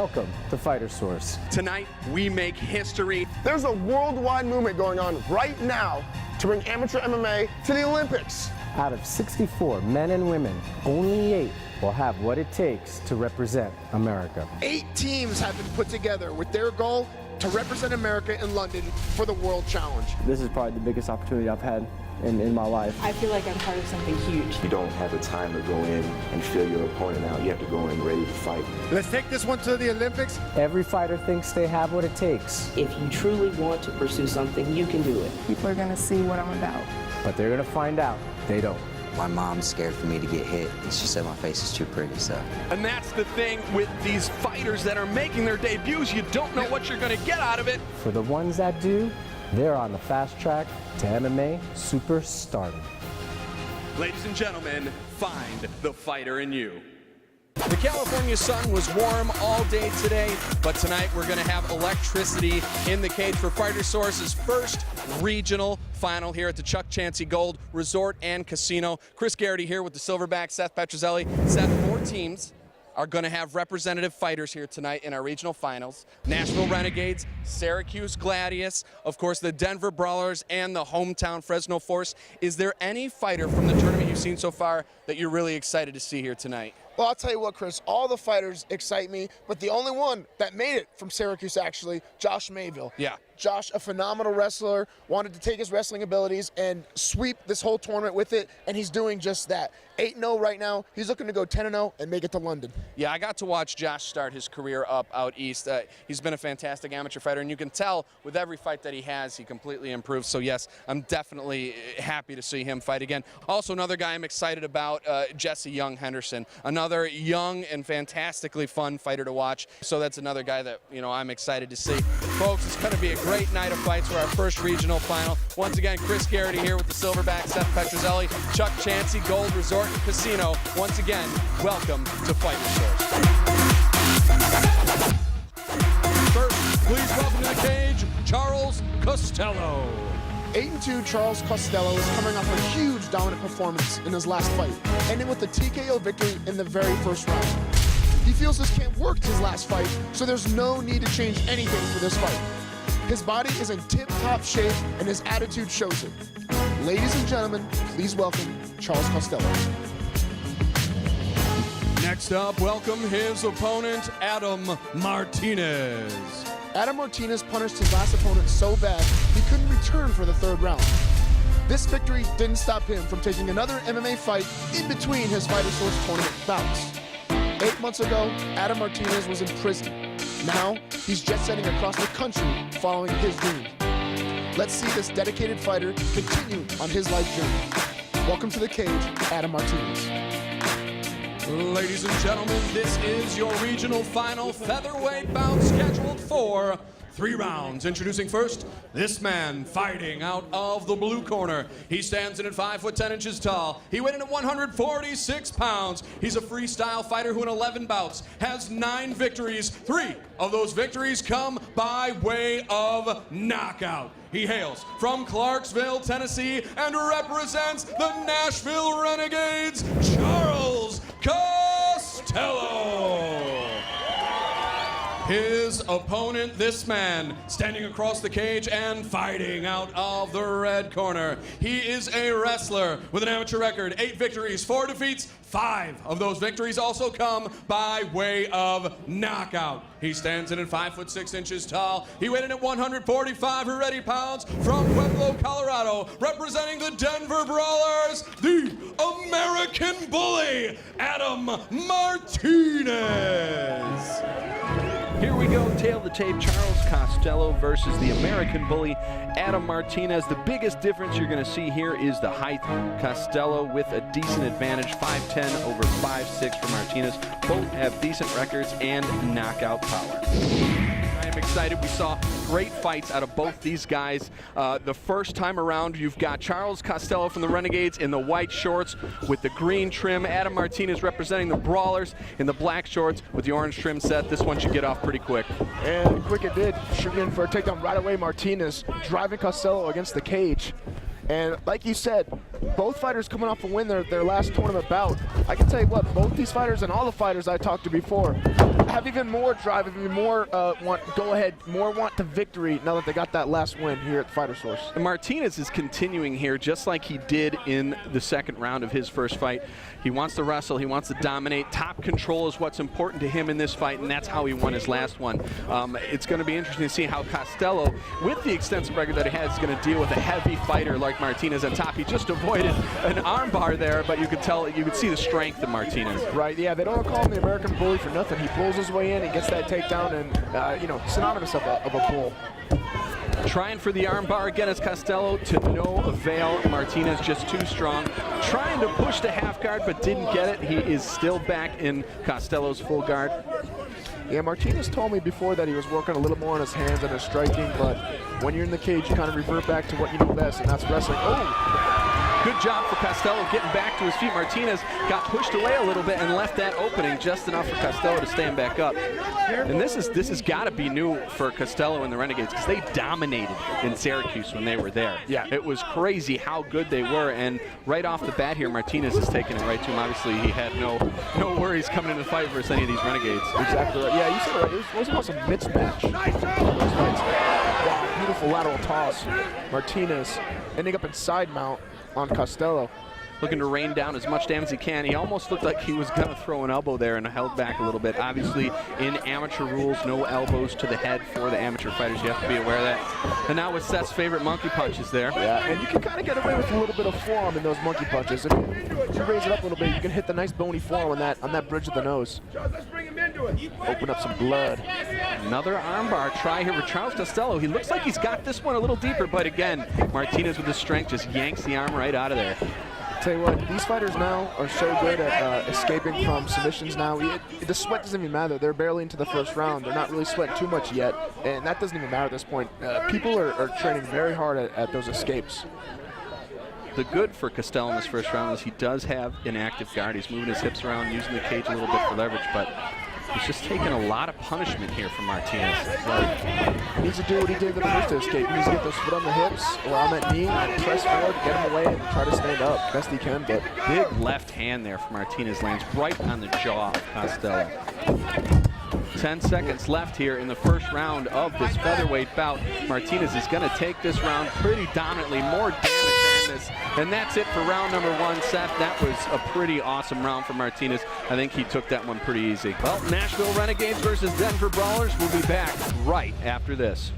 Welcome to Fighter Source. Tonight, we make history. There's a worldwide movement going on right now to bring amateur MMA to the Olympics. Out of 64 men and women, only 8 will have what it takes to represent America. 8 teams have been put together with their goal to represent America in London for the World Challenge. This is probably the biggest opportunity I've had in my life. I feel like I'm part of something huge. You don't have the time to go in and feel your opponent out. You have to go in ready to fight. Let's take this one to the Olympics. Every fighter thinks they have what it takes. If you truly want to pursue something, you can do it. People are going to see what I'm about. But they're going to find out they don't. My mom's scared for me to get hit, and she said my face is too pretty, so. And that's the thing with these fighters that are making their debuts. You don't know what you're going to get out of it. For the ones that do, they're on the fast track to MMA superstardom. Ladies and gentlemen, find the fighter in you. The California sun was warm all day today, but tonight we're going to have electricity in the cage for Fighter Source's first regional final here at the Chuck Chansey Gold Resort and Casino. Chris Garrity here with the Silverback, Seth Petrozelli. Seth, 4 teams are going to have representative fighters here tonight in our regional finals. Nashville Renegades, Syracuse Gladius, of course the Denver Brawlers, and the hometown Fresno Force. Is there any fighter from the tournament you've seen so far that you're really excited to see here tonight? Well, I'll tell you what, Chris, all the fighters excite me, but the only one that made it from Syracuse, actually, Josh Mayville. Yeah. Josh, a phenomenal wrestler, wanted to take his wrestling abilities and sweep this whole tournament with it, and he's doing just that. 8-0 right now. He's looking to go 10-0 and make it to London. Yeah, I got to watch Josh start his career up out east. He's been a fantastic amateur fighter, and you can tell with every fight that he has, he completely improves. So, yes, I'm definitely happy to see him fight again. Also, another guy I'm excited about, Jesse Young Henderson. Another young and fantastically fun fighter to watch. So that's another guy that, you know, I'm excited to see. Folks, it's going to be a great night of fights for our first regional final. Once again, Chris Garrity here with the Silverback, Seth Petrozelli, Chuck Chansey Gold Resort and Casino. Once again, welcome to Fighter Source. First, please welcome to the cage, Charles Costello. 8-2 Charles Costello is coming off a huge dominant performance in his last fight, ending with a TKO victory in the very first round. He feels this camp worked his last fight, so there's no need to change anything for this fight. His body is in tip-top shape, and his attitude shows it. Ladies and gentlemen, please welcome Charles Costello. Next up, welcome his opponent, Adam Martinez. Adam Martinez punished his last opponent so bad, he couldn't return for the 3rd round. This victory didn't stop him from taking another MMA fight in between his Fighter Source tournament bouts. 8 months ago, Adam Martinez was in prison. Now, he's jet-setting across the country following his dream. Let's see this dedicated fighter continue on his life journey. Welcome to the cage, Adam Martinez. Ladies and gentlemen, this is your regional final featherweight bout scheduled for 3 rounds. Introducing first, this man fighting out of the blue corner. He stands in at 5 foot 10 inches tall. He weighed in at 146 pounds. He's a freestyle fighter who in 11 bouts has 9 victories. 3 of those victories come by way of knockout. He hails from Clarksville, Tennessee, and represents the Nashville Renegades, Charles Costello. His opponent, this man, standing across the cage and fighting out of the red corner. He is a wrestler with an amateur record, 8 victories, 4 defeats. 5 of those victories also come by way of knockout. He stands in at 5 foot 6 inches tall. He weighed in at 145 already pounds from Pueblo, Colorado, representing the Denver Brawlers, the American Bully, Adam Martinez. Here we go, tail the tape, Charles Costello versus the American Bully, Adam Martinez. The biggest difference you're going to see here is the height. Costello with a decent advantage, 5'10" over 5'6" for Martinez. Both have decent records and knockout power. I'm excited. We saw great fights out of both these guys. The first time around, you've got Charles Costello from the Renegades in the white shorts with the green trim. Adam Martinez representing the Brawlers in the black shorts with the orange trim set. This one should get off pretty quick. And quick it did. Shooting in for a takedown right away, Martinez driving Costello against the cage. And like you said, both fighters coming off a win their last tournament bout. I can tell you what, both these fighters and all the fighters I talked to before have even more drive, even more want the victory now that they got that last win here at the Fighter Source. And Martinez is continuing here just like he did in the second round of his first fight. He wants to wrestle, he wants to dominate. Top control is what's important to him in this fight, and that's how he won his last one. It's going to be interesting to see how Costello, with the extensive record that he has, is going to deal with a heavy fighter like Martinez on top. He just avoided an armbar there, but you could see the strength of Martinez. Right, yeah, they don't call him the American Bully for nothing. He pulls his way in, he gets that takedown, and, you know, synonymous of a bull. Trying for the armbar again as Costello, to no avail. Martinez just too strong. Trying to push the half guard, but didn't get it. He is still back in Costello's full guard. Yeah, Martinez told me before that he was working a little more on his hands and his striking, but when you're in the cage, you kind of revert back to what you know best, and that's wrestling. Oh! Good job for Costello getting back to his feet. Martinez got pushed away a little bit and left that opening just enough for Costello to stand back up. And this has got to be new for Costello and the Renegades, because they dominated in Syracuse when they were there. Yeah. It was crazy how good they were, and right off the bat here, Martinez is taking it right to him. Obviously, he had no worries coming into the fight versus any of these Renegades. Exactly right. Yeah, you said it right. It was almost a mismatch. Wow, beautiful lateral toss. Martinez ending up in side mount on Costello. Looking to rain down as much damage as he can. He almost looked like he was going to throw an elbow there and held back a little bit. Obviously, in amateur rules, no elbows to the head for the amateur fighters. You have to be aware of that. And now with Seth's favorite monkey punches there. Yeah, and you can kind of get away with a little bit of forearm in those monkey punches. If you raise it up a little bit, you can hit the nice bony forearm on that bridge of the nose. Open up some blood. Another armbar try here for Charles Costello. He looks like he's got this one a little deeper, but again, Martinez with his strength just yanks the arm right out of there. Tell you what, these fighters now are so good at escaping from submissions now. The sweat doesn't even matter. They're barely into the first round. They're not really sweating too much yet, and that doesn't even matter at this point. People are training very hard at those escapes. The good for Costello in this first round is he does have an active guard. He's moving his hips around, using the cage a little bit for leverage, but he's just taking a lot of punishment here from Martinez. He needs to do what he did in the first escape. He needs to get those foot on the hips or on that knee and press forward, get him away, and try to stand up best he can. But big left hand there from Martinez lands right on the jaw of Costello. 10 seconds left here in the first round of this featherweight bout. Martinez is going to take this round pretty dominantly, more damage than this. And that's it for round number one. Seth, that was a pretty awesome round for Martinez. I think he took that one pretty easy. Well, Nashville Renegades versus Denver Brawlers. We'll be back right after this.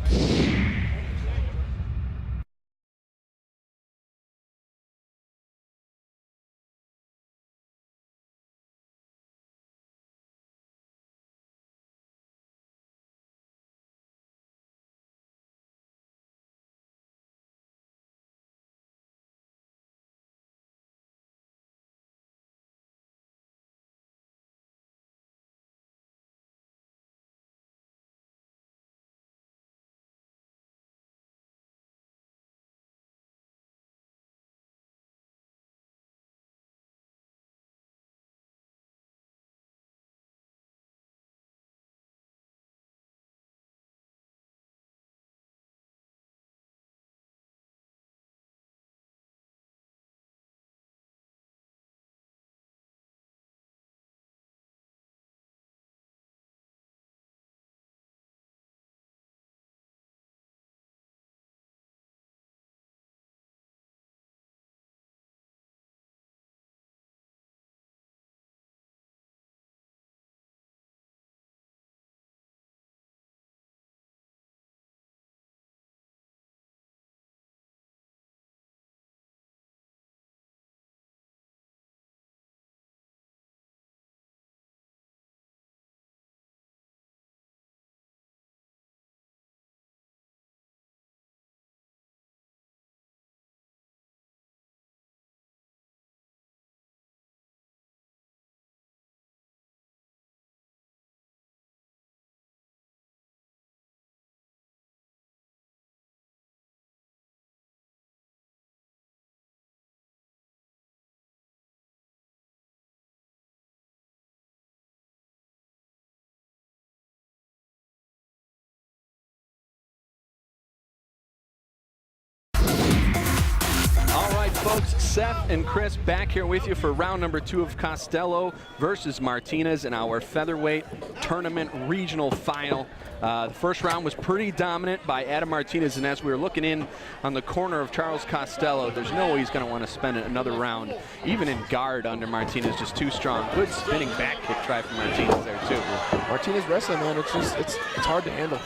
folks, Seth and Chris back here with you for round number 2 of Costello versus Martinez in our featherweight tournament regional final. The first round was pretty dominant by Adam Martinez, and as we were looking in on the corner of Charles Costello, there's no way he's going to want to spend another round, even in guard under Martinez, just too strong. Good spinning back kick try from Martinez there too. Martinez wrestling, man, it's hard to handle.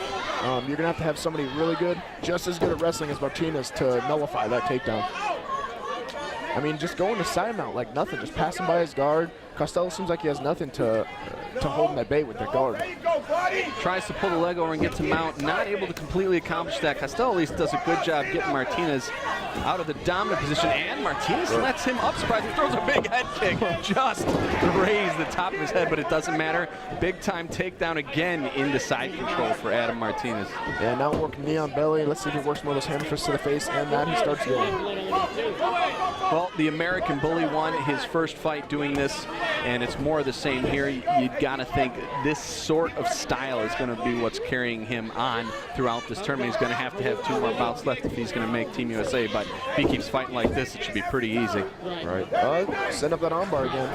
You're going to have somebody really good, just as good at wrestling as Martinez to nullify that takedown. I mean, just going to side mount like nothing, just passing by his guard. Costello seems like he has nothing to hold him at bay with the guard. Tries to pull the leg over and get to mount, not able to completely accomplish that. Costello at least does a good job getting Martinez out of the dominant position, and Martinez lets him up, surprisingly, throws a big head kick, just to raise the top of his head, but it doesn't matter. Big time takedown again into side control for Adam Martinez. Yeah, now working knee on belly. Let's see if he works more of those hammer fists to the face, and that he starts going. Well, the American Bully won his first fight doing this, and it's more of the same here. You've got to think this sort of style is going to be what's carrying him on throughout this tournament. He's going to have 2 more bouts left if he's going to make Team USA, but if he keeps fighting like this, it should be pretty easy. Right. Send up that armbar again.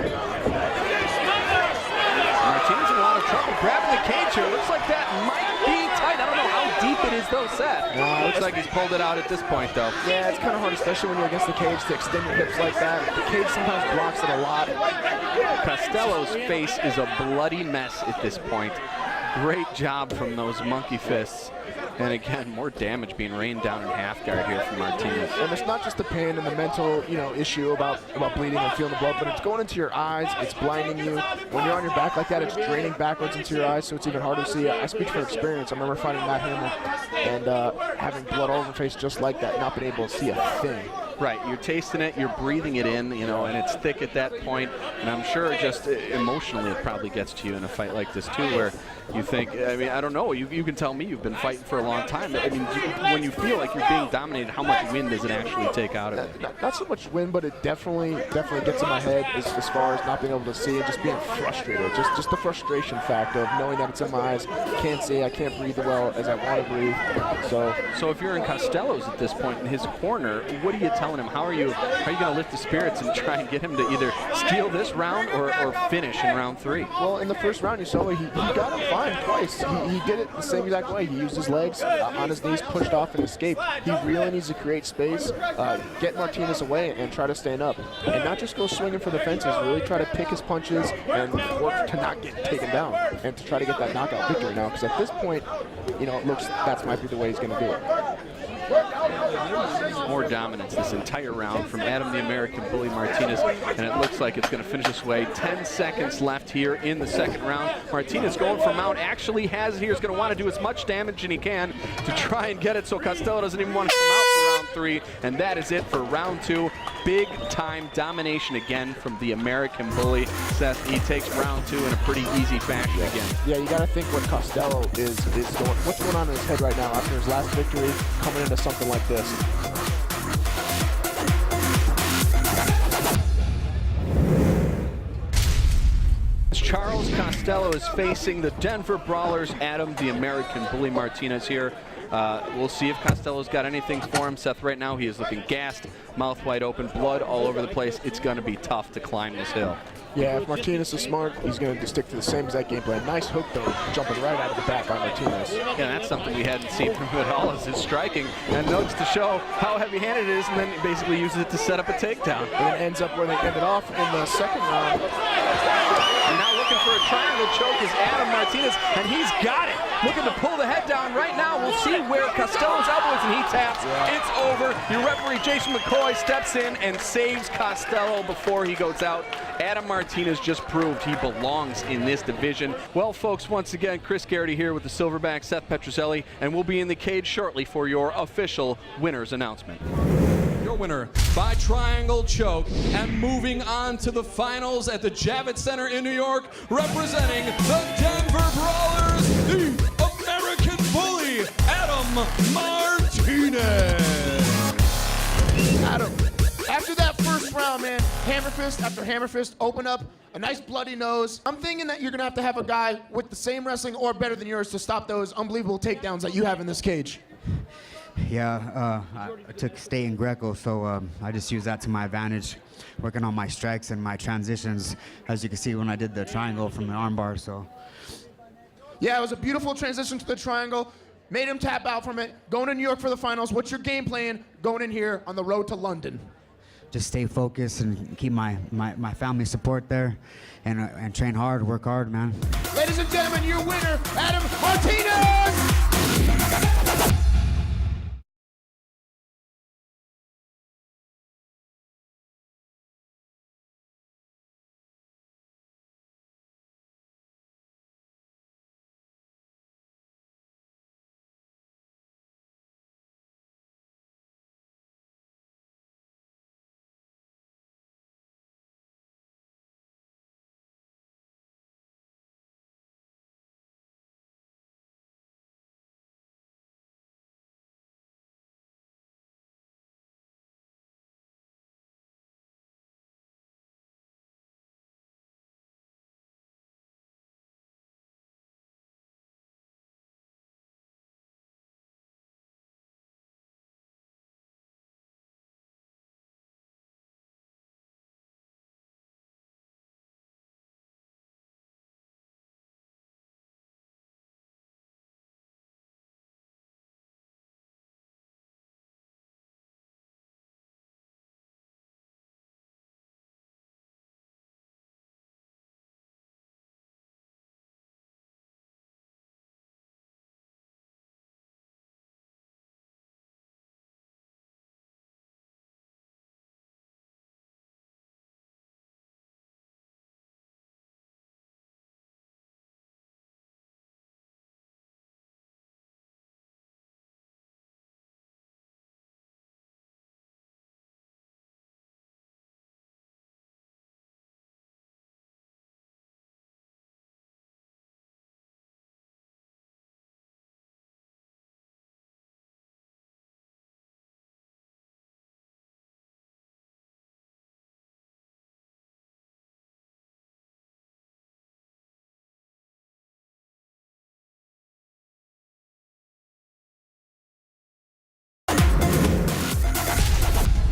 Martinez in a lot of trouble grabbing the cage here. Looks like that might be tight. I don't know how deep it is though, Seth. No, looks like he's pulled it out at this point though. Yeah, it's kind of hard, especially when you're against the cage, to extend your hips like that. The cage sometimes blocks it a lot. Costello's face is a bloody mess at this point. Great job from those monkey fists. And again, more damage being rained down in half guard here from Martinez. And it's not just the pain and the mental, issue about bleeding and feeling the blood, but it's going into your eyes, it's blinding you. When you're on your back like that, it's draining backwards into your eyes, so it's even harder to see. I speak from experience. I remember fighting Matt Hammer and having blood all over my face just like that, not being able to see a thing. Right, you're tasting it, you're breathing it in, and it's thick at that point. And I'm sure just emotionally it probably gets to you in a fight like this too, where you think, I mean, I don't know, you can tell me you've been fighting for a long time. I mean, when you feel like you're being dominated, how much wind does it actually take out of it? Not so much wind, but it definitely gets in my head as far as not being able to see and just being frustrated. Just the frustration factor of knowing that it's in my eyes, can't see, I can't breathe well as I want to breathe. So if you're in Costello's at this point in his corner, what are you telling him? How are you going to lift the spirits and try and get him to either steal this round or finish in round 3? Well, in the first round, you saw he got him fine twice. He did it the same exact way. He used his legs on his knees, pushed off and escaped. He really needs to create space, get Martinez away and try to stand up. And not just go swinging for the fences, really try to pick his punches and work to not get taken down and to try to get that knockout victory now. Because at this point, it looks that might be the way he's going to do it. More dominance this entire round from Adam the American Bully Martinez, and it looks like it's going to finish this way. 10 seconds left here in the second round. Martinez going for mount, actually has it here. He's going to want to do as much damage as he can to try and get it, so Costello doesn't even want to come out for round 3, and that is it for round 2. Big time domination again from the American Bully. Seth, he takes round 2 in a pretty easy fashion again. Yeah, you got to think what Costello is going, what's going on in his head right now after his last victory, coming into something like this. Charles Costello is facing the Denver Brawlers, Adam the American Bully Martinez here. We'll see if Costello's got anything for him. Seth, right now he is looking gassed, mouth wide open, blood all over the place. It's going to be tough to climb this hill. Yeah, if Martinez is smart, he's going to stick to the same exact game plan. Nice hook, though, jumping right out of the back on Martinez. Yeah, that's something we hadn't seen from him at all, is his striking. And notes to show how heavy-handed it is, and then basically uses it to set up a takedown. And it ends up where they ended off in the second round. And now looking for a triangle choke is Adam Martinez, and he's got it. Looking to pull the head down right now. We'll see where Costello's elbow is, and he taps. Yeah. It's over. Your referee, Jason McCoy, steps in and saves Costello before he goes out. Adam Martinez just proved he belongs in this division. Well, folks, once again, Chris Garrity here with the Silverback, Seth Petrozelli, and we'll be in the cage shortly for your official winner's announcement. Your winner by triangle choke and moving on to the finals at the Javits Center in New York, representing the Denver Brawlers, the American Bully, Adam Martinez. Adam, after that first round, man, hammer fist after hammer fist, open up, a nice bloody nose. I'm thinking that you're going to have a guy with the same wrestling or better than yours to stop those unbelievable takedowns that you have in this cage. Yeah, I took state in Greco, so I just used that to my advantage, working on my strikes and my transitions, as you can see when I did the triangle from the armbar. So, yeah, it was a beautiful transition to the triangle. Made him tap out from it. Going to New York for the finals. What's your game plan going in here on the road to London? just stay focused and keep my family support there, and train hard, work hard, man. Ladies and gentlemen, your winner, Adam Martinez!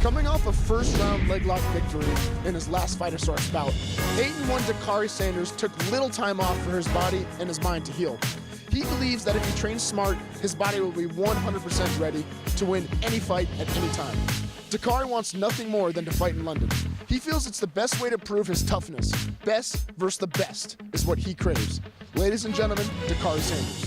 Coming off a first-round leg lock victory in his last Fighter Source bout, 8-1 Dakari Sanders took little time off for his body and his mind to heal. He believes that if he trains smart, his body will be 100% ready to win any fight at any time. Dakari wants nothing more than to fight in London. He feels it's the best way to prove his toughness. Best versus the best is what he craves. Ladies and gentlemen, Dakari Sanders.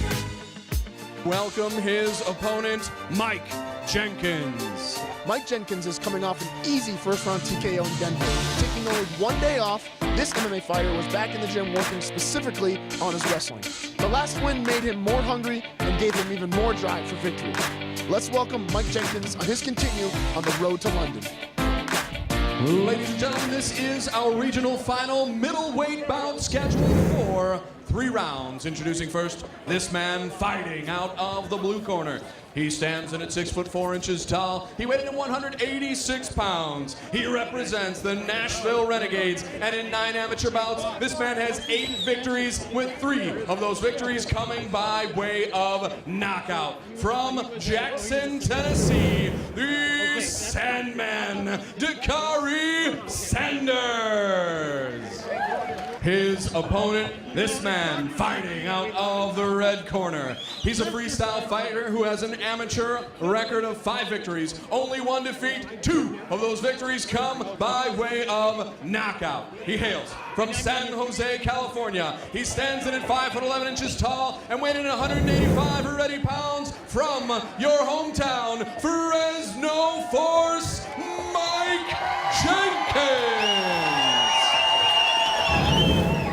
Welcome his opponent, Mike Jenkins. Mike Jenkins is coming off an easy first-round TKO in Denver. Taking only 1 day off, this MMA fighter was back in the gym working specifically on his wrestling. The last win made him more hungry and gave him even more drive for victory. Let's welcome Mike Jenkins on his continue on the road to London. Ladies and gentlemen, this is our regional final middleweight bout scheduled for 3 rounds. Introducing first, this man fighting out of the blue corner. He stands in at 6'4" tall. He weighed in at 186 pounds. He represents the Nashville Renegades, and in 9 amateur bouts, this man has 8 victories, with 3 of those victories coming by way of knockout. From Jackson, Tennessee, the Sandman, Dakari Sanders. His opponent, this man fighting out of the red corner. He's a freestyle fighter who has an amateur record of 5 victories, only 1 defeat. 2 of those victories come by way of knockout. He hails from San Jose, California. He stands in at 5'11" tall and weighing in at 185 already pounds. From your hometown, Fresno Force, Mike Jenkins.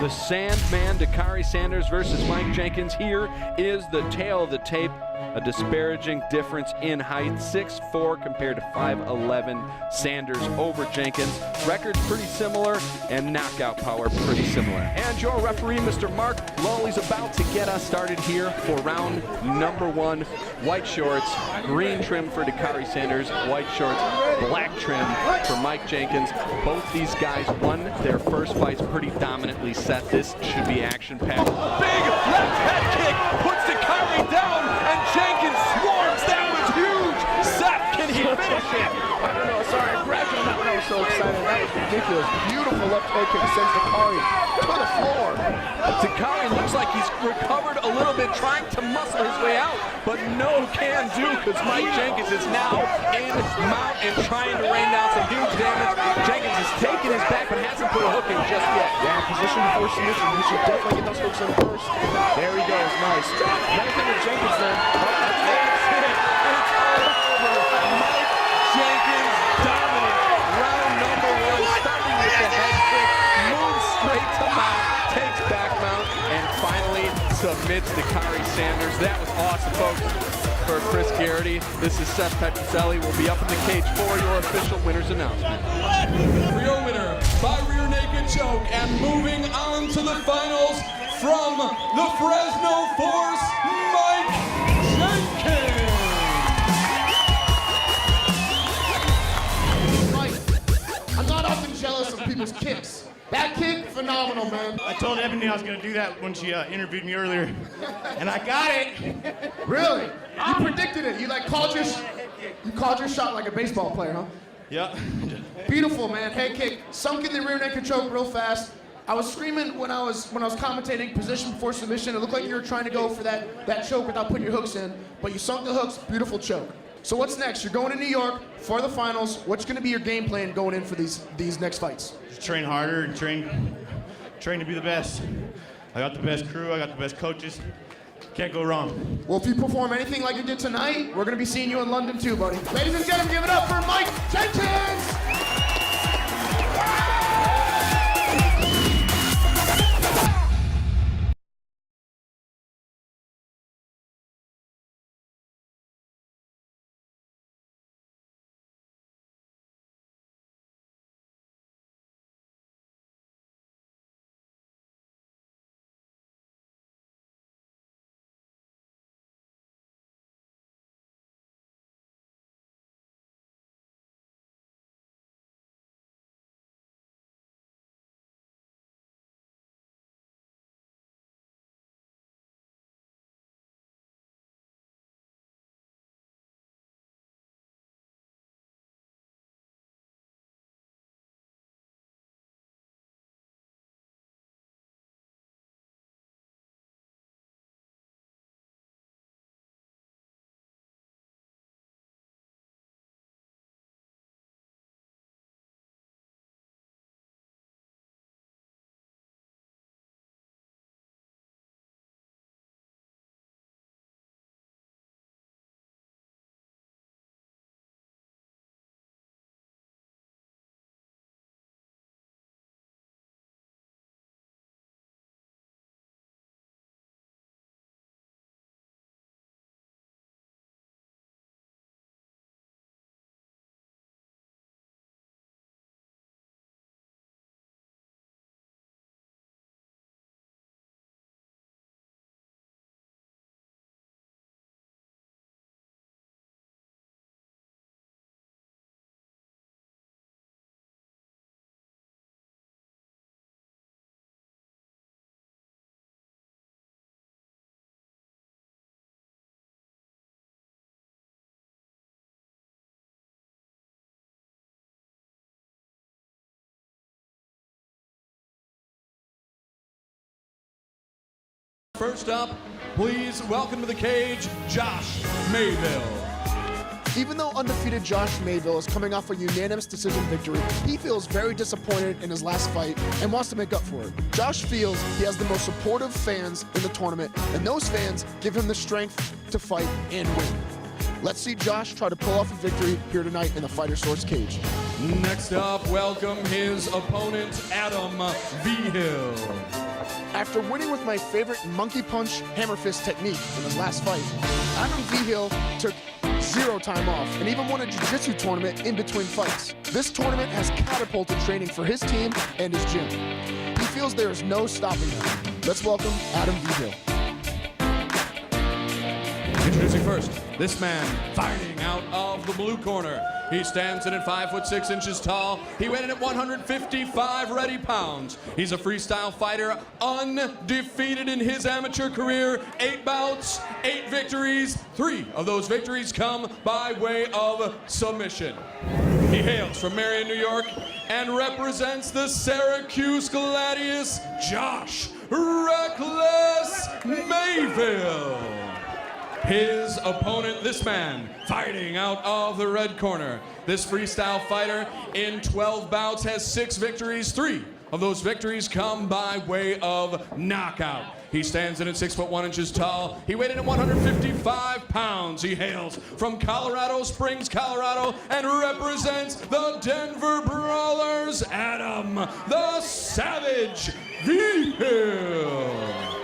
The Sandman, Dakari Sanders versus Mike Jenkins. Here is the tail of the tape. A disparaging difference in height, 6'4" compared to 5'11". Sanders over Jenkins. Record's pretty similar, and knockout power pretty similar. And your referee, Mr. Mark Lowley's about to get us started here for round number 1. White shorts, green trim for Dakari Sanders. White shorts, black trim for Mike Jenkins. Both these guys won their first fights pretty dominantly set. This should be action-packed. Big left head kick puts Dakari down, and Jenkins swarms. That was huge. shit. I don't know. Sorry, I grabbed him when I was so excited. That was ridiculous. Beautiful left toe kick sends Dakari to the floor. Dakari looks like he's recovered a little bit, trying to muscle his way out, but no can do because Mike Jenkins is now in mount and trying to rain down some huge damage. Jenkins is taking his back, but hasn't put a hook in just yet. Yeah, position before submission. You should definitely get those hooks in first. There he goes. Nice. Another thing with Jenkins there. That's it. It's all over. Mike Jenkins dominant. Round number 1, starting with the head kick, moves straight to mount, takes back mount, and finally submits Dakari Sanders. That was awesome, folks. For Chris Garrity, this is Seth Petroselli. We'll be up in the cage for your official winner's announcement. For your winner by rear naked choke and moving on to the finals from the Fresno Force, Mike Jenkins. Mike, I'm not often jealous of people's kicks. That kick, phenomenal, man. I told Ebony I was going to do that when she interviewed me earlier, and I got it. Really? You predicted it. You called your shot like a baseball player, huh? Yeah. Beautiful, man. Head kick, sunk in the rear naked choke real fast. I was screaming when I was commentating position before submission. It looked like you were trying to go for that choke without putting your hooks in, but you sunk the hooks. Beautiful choke. So what's next? You're going to New York for the finals. What's going to be your game plan going in for these next fights? Just train harder and train to be the best. I got the best crew. I got the best coaches. Can't go wrong. Well, if you perform anything like you did tonight, we're going to be seeing you in London too, buddy. Ladies and gentlemen, give it up for Mike Jenkins! First up, please welcome to the cage, Josh Mayville. Even though undefeated Josh Mayville is coming off a unanimous decision victory, he feels very disappointed in his last fight and wants to make up for it. Josh feels he has the most supportive fans in the tournament, and those fans give him the strength to fight and win. Let's see Josh try to pull off a victory here tonight in the Fighter Source cage. Next up, welcome his opponent, Adam Vigil. After winning with my favorite monkey punch hammer fist technique in his last fight, Adam Vigil took 0 time off and even won a jiu-jitsu tournament in between fights. This tournament has catapulted training for his team and his gym. He feels there is no stopping him. Let's welcome Adam Vigil. Introducing first, this man fighting out of the blue corner. He stands in at 5'6" tall. He weighed in at 155 ready pounds. He's a freestyle fighter, undefeated in his amateur career. 8 bouts, 8 victories. 3 of those victories come by way of submission. He hails from Marion, New York, and represents the Syracuse Gladius, Josh Reckless Mayville. His opponent, this man, fighting out of the red corner. This freestyle fighter in 12 bouts has 6 victories. 3 of those victories come by way of knockout. He stands in at 6'1" tall. He weighed in at 155 pounds. He hails from Colorado Springs, Colorado, and represents the Denver Brawlers, Adam the Savage Vigil.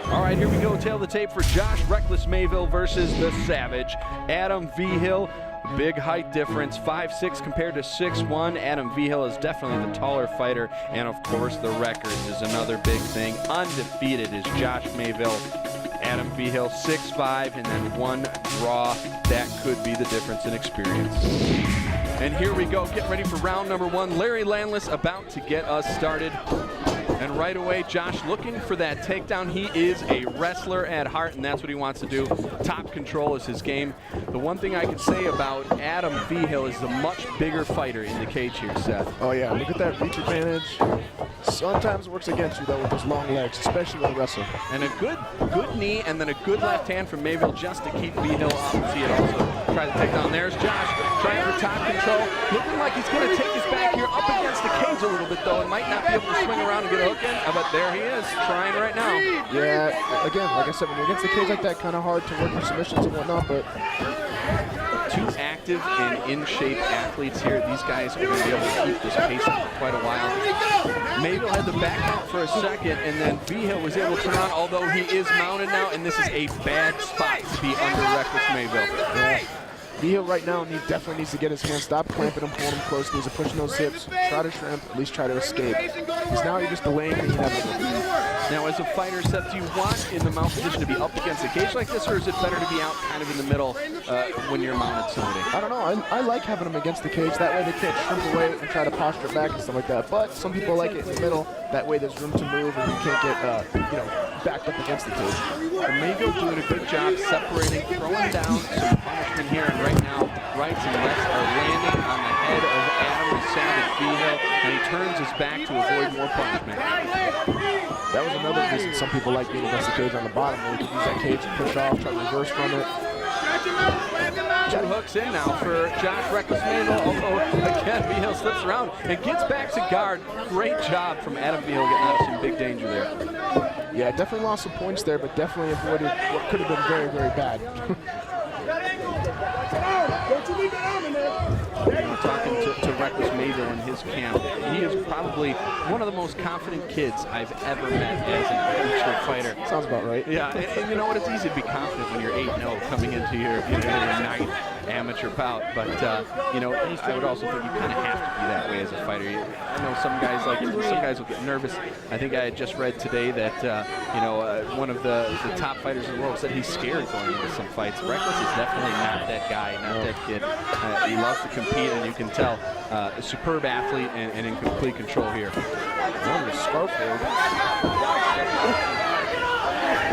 All right, here we go. Tail the tape for Josh Reckless Mayville versus the Savage, Adam Vigil. Big height difference, 5'6" compared to 6'1". Adam Vigil is definitely the taller fighter, and of course the records is another big thing. Undefeated is Josh Mayville. Adam Vigil 6'5", and then 1 draw. That could be the difference in experience. And here we go, getting ready for round number 1. Larry Landless about to get us started. And right away, Josh looking for that takedown. He is a wrestler at heart, and that's what he wants to do. Top control is his game. The one thing I can say about Adam Vigil is a much bigger fighter in the cage here, Seth. Oh yeah, look at that reach advantage. Sometimes it works against you though with those long legs, especially with a wrestler. And a good knee, and then a good left hand from Mayville just to keep Vigil up. See it also. Try to take down. There's Josh trying for top control. Looking like he's going to take his back here up against the cage a little bit though, and might not be able to swing around and get a hook in. But there he is, trying right now. Yeah, again, like I said, when you're against the cage like that, kind of hard to work your submissions and whatnot, but 2 active and in-shape athletes here. These guys are going to be able to keep this pace up for quite a while. Mayville had the back out for a second, and then Vigil was able to turn on, although he is mounted now, and this is a bad spot to be under Reckless Mayville. Yeah. Vigil right now definitely needs to get his hands, stop clamping him, pulling him close, needs to push those hips, try to shrimp, at least try to escape. Because now you're just delaying the inevitable. Now, as a fighter, Seth, do you want in the mount position to be up against a cage like this, or is it better to be out kind of in the middle when you're mounted somebody? I don't know. I like having them against the cage. That way they can't shrimp away and try to posture back and stuff like that. But some people like it in the middle. That way there's room to move and you can't get backed up against the cage. And Mayville doing a good job separating, throwing down some punishment here, and right now rights and lefts are landing on the head of Adam the Savage Vigil, and he turns his back to avoid more punishment. That was another reason some people like being against the cage on the bottom, where you can use that cage to push off, try to reverse from it. 2 hooks in now for Josh Reckless Mayville, although again Vigil slips around and gets back to guard. Great job from Adam Vigil getting out of some big danger there. Yeah, definitely lost some points there, but definitely avoided what could have been very, very bad. Talking to Reckless Mayville in his camp, he is probably one of the most confident kids I've ever met as an amateur fighter. Sounds about right. Yeah, and you know what? It's easy to be confident when you're 8-0 coming into your 9th amateur bout. But I would also think you kind of have to be that way as a fighter. I know some guys like it. Some guys will get nervous. I think I had just read today that one of the top fighters in the world said he's scared going into some fights. Reckless is definitely not that guy, not that kid. He loves to compete, and you can tell a superb athlete and in complete control here. Scarf hold.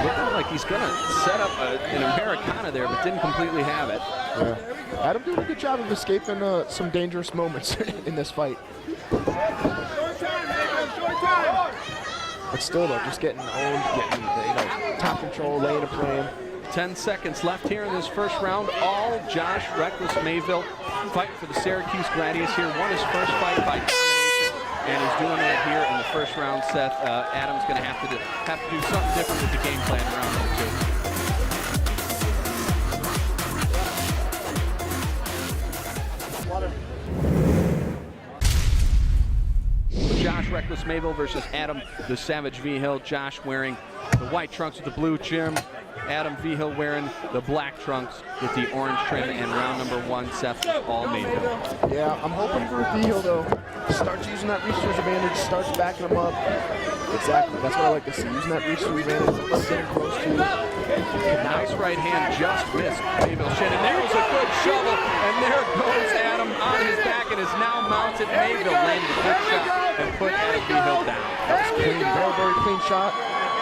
Looking like he's going to set up an Americana there, but didn't completely have it. Yeah. Adam doing a good job of escaping some dangerous moments in this fight. But still, though, just getting owned, getting top control, laying a plan. 10 seconds left here in this first round. All Josh Reckless Mayville fighting for the Syracuse Gladius here. Won his first fight by domination, and he's doing that here in the first round. Seth, Adam's going to have to do something different with the game plan in round number 2. Josh Reckless Mayville versus Adam the Savage Vigil. Josh wearing the white trunks with the blue trim. Adam Vigil wearing the black trunks with the orange trim, and round number 1, Seth, all Mayville. Yeah, I'm hoping for Vigil, though. Starts using that reach to his advantage, starts backing him up. Exactly, that's what I like to see. Using that reach to his advantage, getting close to. Nice right hand, just missed Mayville's chin, and there was a good shovel, and there goes is now mounted. Mayville landed a good shot and put Adam Vigil down. That was clean, very clean shot.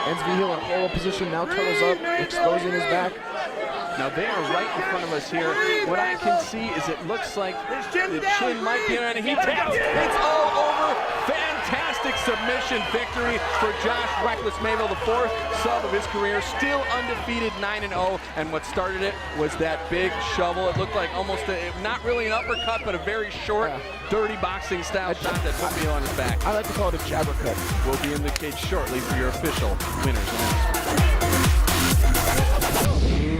Ends Vigil in a horrible position, now turtles up, exposing his back. Now they are right in front of us here. What I can see is it looks like the chin might be on, and he taps. It's all over. Fantastic submission victory for Josh Reckless Mayville, the 4th sub of his career, still undefeated 9-0. And what started it was that big shovel. It looked like almost not really an uppercut, but a very short, dirty boxing style shot that put Mayville on his back. I like to call it a jabber cut. We'll be in the cage shortly for your official winners announcement.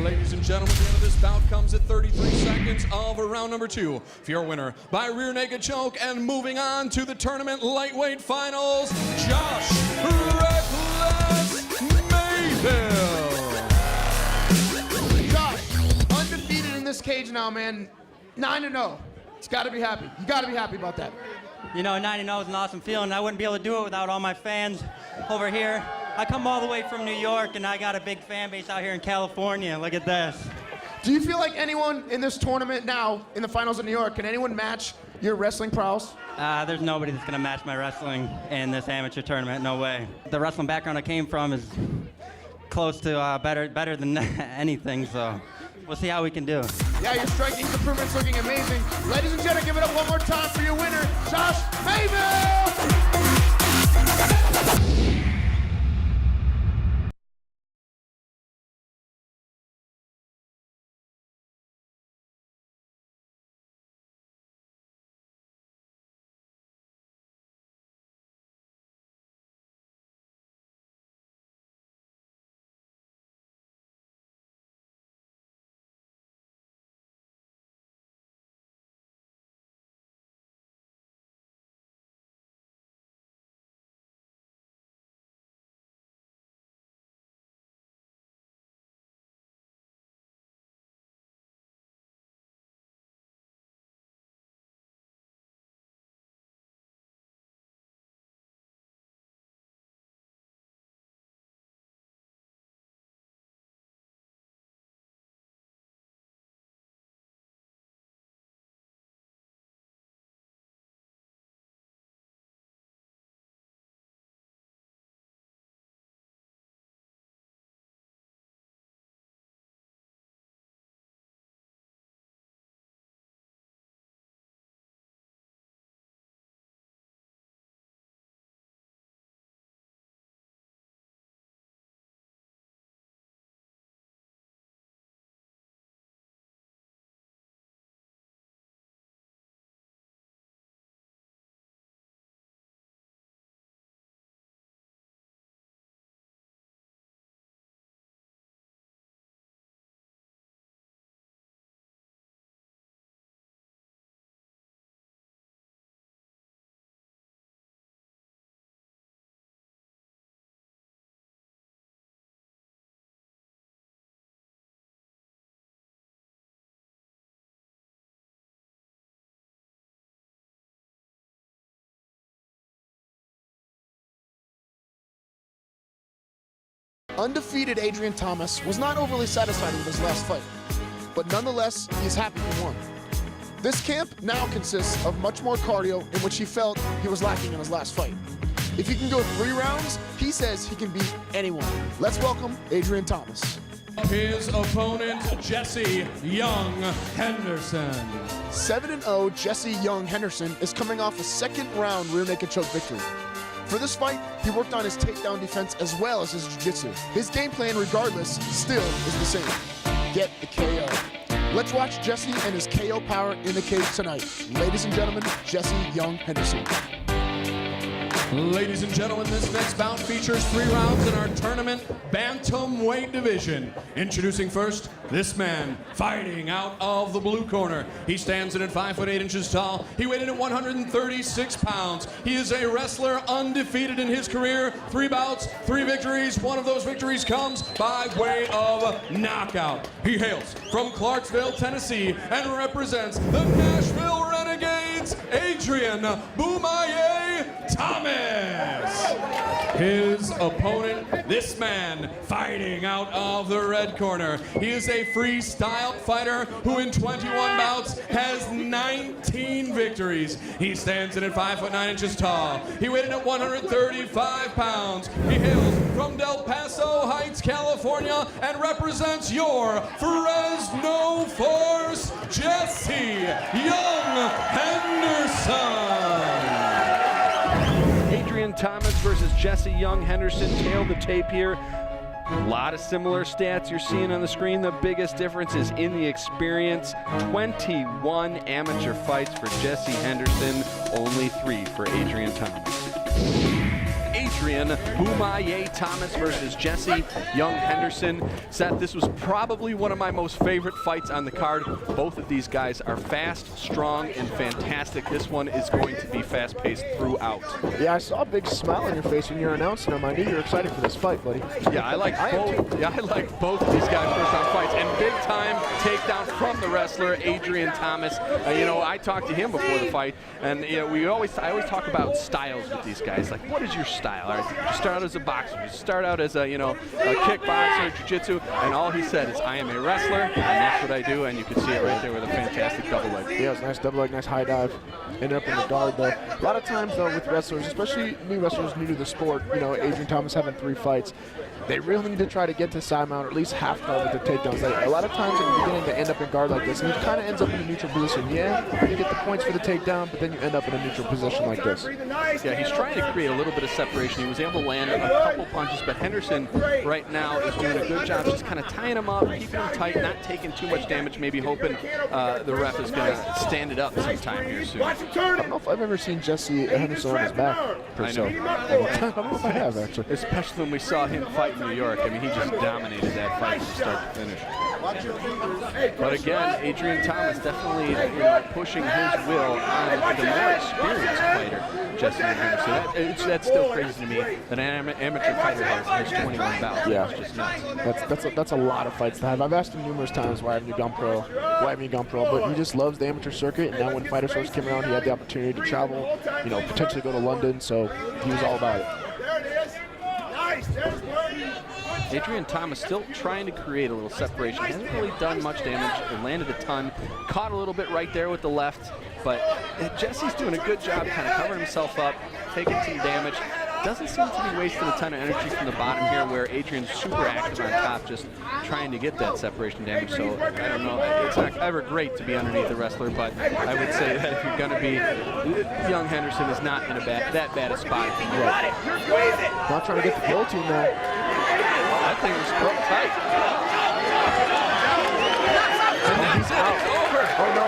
Ladies and gentlemen, the end of this bout comes at 33 seconds of round number 2. For your winner by rear naked choke and moving on to the tournament lightweight finals, Josh Reckless Mayville. Josh, undefeated in this cage now, man. 9-0. It's got to be happy. You got to be happy about that. You know, 9-0 is an awesome feeling. I wouldn't be able to do it without all my fans over here. I come all the way from New York, and I got a big fan base out here in California. Look at this. Do you feel like anyone in this tournament now, in the finals of New York, can anyone match your wrestling prowess? There's nobody that's going to match my wrestling in this amateur tournament. No way. The wrestling background I came from is close to better than anything, so we'll see how we can do. Yeah, your striking improvement's looking amazing. Ladies and gentlemen, give it up one more time for your winner, Josh Mayville! Undefeated Adrian Thomas was not overly satisfied with his last fight, but nonetheless, he's happy he won. This camp now consists of much more cardio, in which he felt he was lacking in his last fight. If he can go 3 rounds, he says he can beat anyone. Let's welcome Adrian Thomas. His opponent, Jesse Young Henderson. 7-0 Jesse Young Henderson is coming off a 2nd round rear naked choke victory. For this fight, he worked on his takedown defense as well as his jiu-jitsu. His game plan, regardless, still is the same. Get the KO. Let's watch Jesse and his KO power in the cage tonight. Ladies and gentlemen, Jesse Young Henderson. Ladies and gentlemen, this next bout features 3 rounds in our tournament bantamweight division. Introducing first, this man fighting out of the blue corner. He stands in at 5'8" tall. He weighed in at 136 pounds. He is a wrestler undefeated in his career. 3 bouts, 3 victories. One of those victories comes by way of knockout. He hails from Clarksville, Tennessee, and represents the Nashville Renegades, Adrian Boumaye Thomas. His opponent, this man fighting out of the red corner. He is a freestyle fighter who in 21 bouts has 19 victories. victories. He stands in at 5'9" tall. He weighed in at 135 pounds. He hails from Del Paso Heights, California, and represents your Fresno Force, Jesse Young Henderson. Adrian Thomas versus Jesse Young Henderson. Tail the tape here. A lot of similar stats you're seeing on the screen. The biggest difference is in the experience. 21 amateur fights for Jesse Henderson, only 3 for Adrian Thomas. Adrian Boomaye Thomas versus Jesse Young Henderson. Seth, this was probably one of my most favorite fights on the card. Both of these guys are fast, strong, and fantastic. This one is going to be fast-paced throughout. Yeah, I saw a big smile on your face when you were announcing them. I knew you were excited for this fight, buddy. Yeah, I like both. Yeah, I like both of these guys' first-round fights, and big-time takedown from the wrestler Adrian Thomas. You know, I talked to him before the fight, and you know, I always talk about styles with these guys. Like, what is your style? All right, you start out as a boxer, you start out as a kickboxer, jiu-jitsu, and all he said is, I am a wrestler, and that's what I do, and you can see it right there with a fantastic double leg. Yeah, it was a nice double leg, nice high dive. Ended up in the guard, though. A lot of times, though, with wrestlers, especially new wrestlers new to the sport, you know, Adrian Thomas having 3 fights, they really need to try to get to side mount, or at least half guard with their takedowns. Like, a lot of times in the beginning, they end up in guard like this, and he kind of ends up in a neutral position. Yeah, you get the points for the takedown, but then you end up in a neutral position like this. Yeah, he's trying to create a little bit of separation. He was able to land a couple punches, but Henderson right now is doing a good job just kind of tying him up, keeping him tight, not taking too much damage, maybe hoping the ref is going to stand it up sometime here soon. I don't know if I've ever seen Jesse Henderson on his back, per se. I don't know if I have, actually. Especially when we saw him fight in New York. I mean, he just dominated that fight from start to finish. But again, Adrian Thomas definitely pushing his will on the more experienced fighter, Jesse Henderson. That's still crazy to me that an amateur fighter has 21 bouts. Yeah, it's just nuts. That's a lot of fights to have. I've asked him numerous times why haven't you gone pro, but he just loves the amateur circuit. And now when Fighter Source came around, he had the opportunity to travel, you know, potentially go to London. So he was all about it. Adrian Thomas still trying to create a little separation. Hasn't really done much damage. Landed a ton. Caught a little bit right there with the left. But Jesse's doing a good job kind of covering himself up, taking some damage. Doesn't seem to be wasting a ton of energy from the bottom here, where Adrian's super active on top, just trying to get that separation damage. So I don't know. It's not ever great to be underneath a wrestler, but I would say that if you're going to be, Young Henderson is not in that bad a spot. Not trying to get the guillotine though. That thing was so tight. And that's it. It's over. Oh no.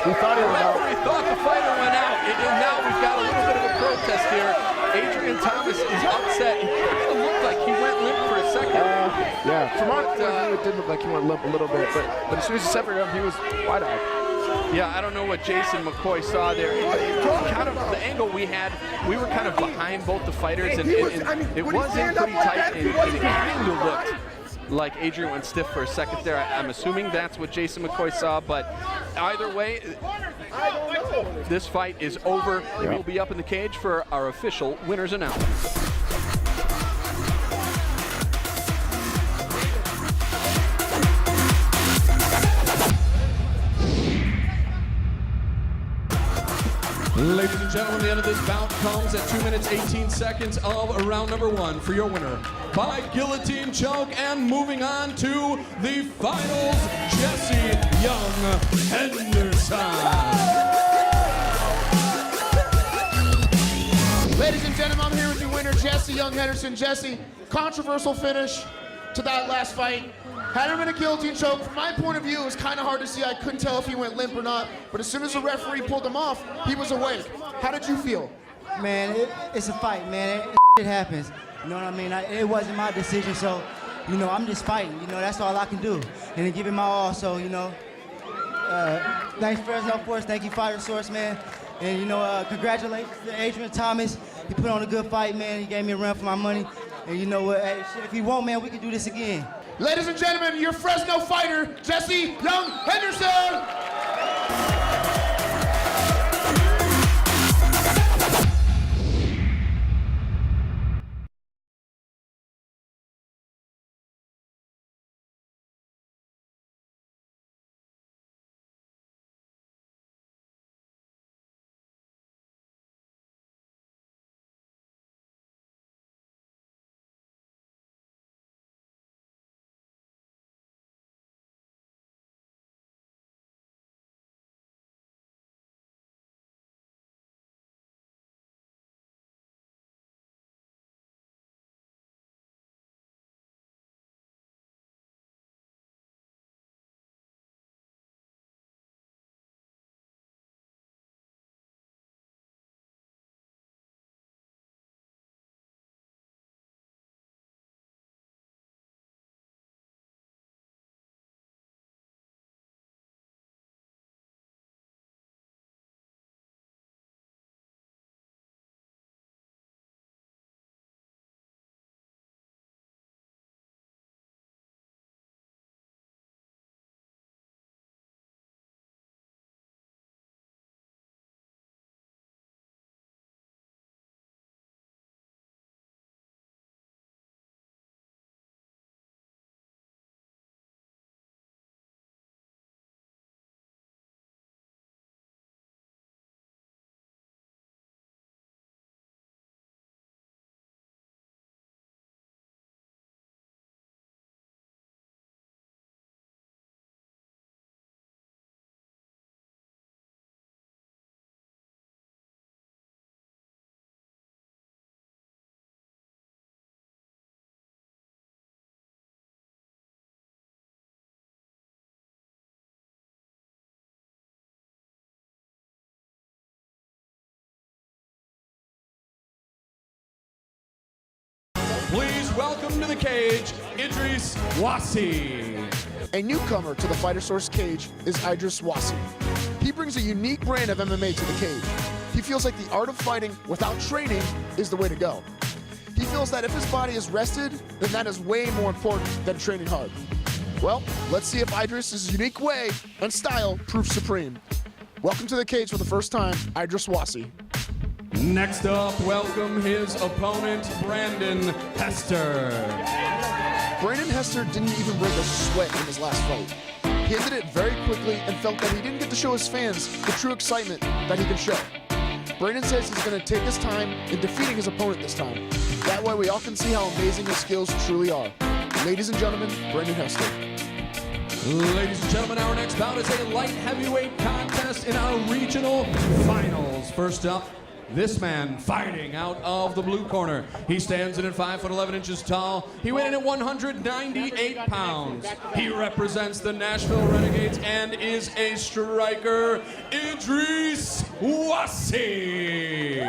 We thought he was out. We thought the fighter went out, and now we've got a little bit of a protest here. Adrian Thomas is upset. It kind of looked like he went limp for a second. Yeah, from our point of view, it did look like he went limp a little bit, but as soon as he separated him, he was wide-eyed. Yeah, I don't know what Jason McCoy saw there. Kind of the angle we had, we were kind of behind both the fighters, and it was in pretty tight, and it kind of looked like Adrian went stiff for a second there. I'm assuming that's what Jason McCoy saw, but either way, this fight is over. We'll be up in the cage for our official winners announcement. Ladies and gentlemen, the end of this bout comes at 2 minutes 18 seconds of round number 1 for your winner by guillotine choke, and moving on to the finals, Jesse Young Henderson. Ladies and gentlemen, I'm here with your winner, Jesse Young Henderson. Jesse, controversial finish to that last fight. Had him in a guillotine choke. From my point of view, it was kind of hard to see. I couldn't tell if he went limp or not. But as soon as the referee pulled him off, he was awake. How did you feel? Man, it's a fight, man. It happens. You know what I mean? It wasn't my decision, so, you know, I'm just fighting. You know, that's all I can do. And then give it my all, so, you know. Thanks, Fresno Force. Thank you, Fighter Source, man. And, you know, congratulations to Adrian Thomas. He put on a good fight, man. He gave me a run for my money. And you know what? Hey, shit, if you want, man, we can do this again. Ladies and gentlemen, your Fresno fighter, Jesse Young Henderson! welcome to the cage, Idris Wassi. A newcomer to the Fighter Source cage is Idris Wassi. He brings a unique brand of MMA to the cage. He feels like the art of fighting without training is the way to go. He feels that if his body is rested, then that is way more important than training hard. Well, let's see if Idris' unique way and style proves supreme. Welcome to the cage for the first time, Idris Wassi. Next up, welcome his opponent, Brandon Hester. Brandon Hester didn't even break a sweat in his last fight. He ended it very quickly and felt that he didn't get to show his fans the true excitement that he can show. Brandon says he's going to take his time in defeating his opponent this time. That way we all can see how amazing his skills truly are. Ladies and gentlemen, Brandon Hester. Ladies and gentlemen, our next bout is a light heavyweight contest in our regional finals. First up, this man fighting out of the blue corner. He stands in at 5'11" tall. He weighed in at 198 pounds. He represents the Nashville Renegades and is a striker, Idris Wassi.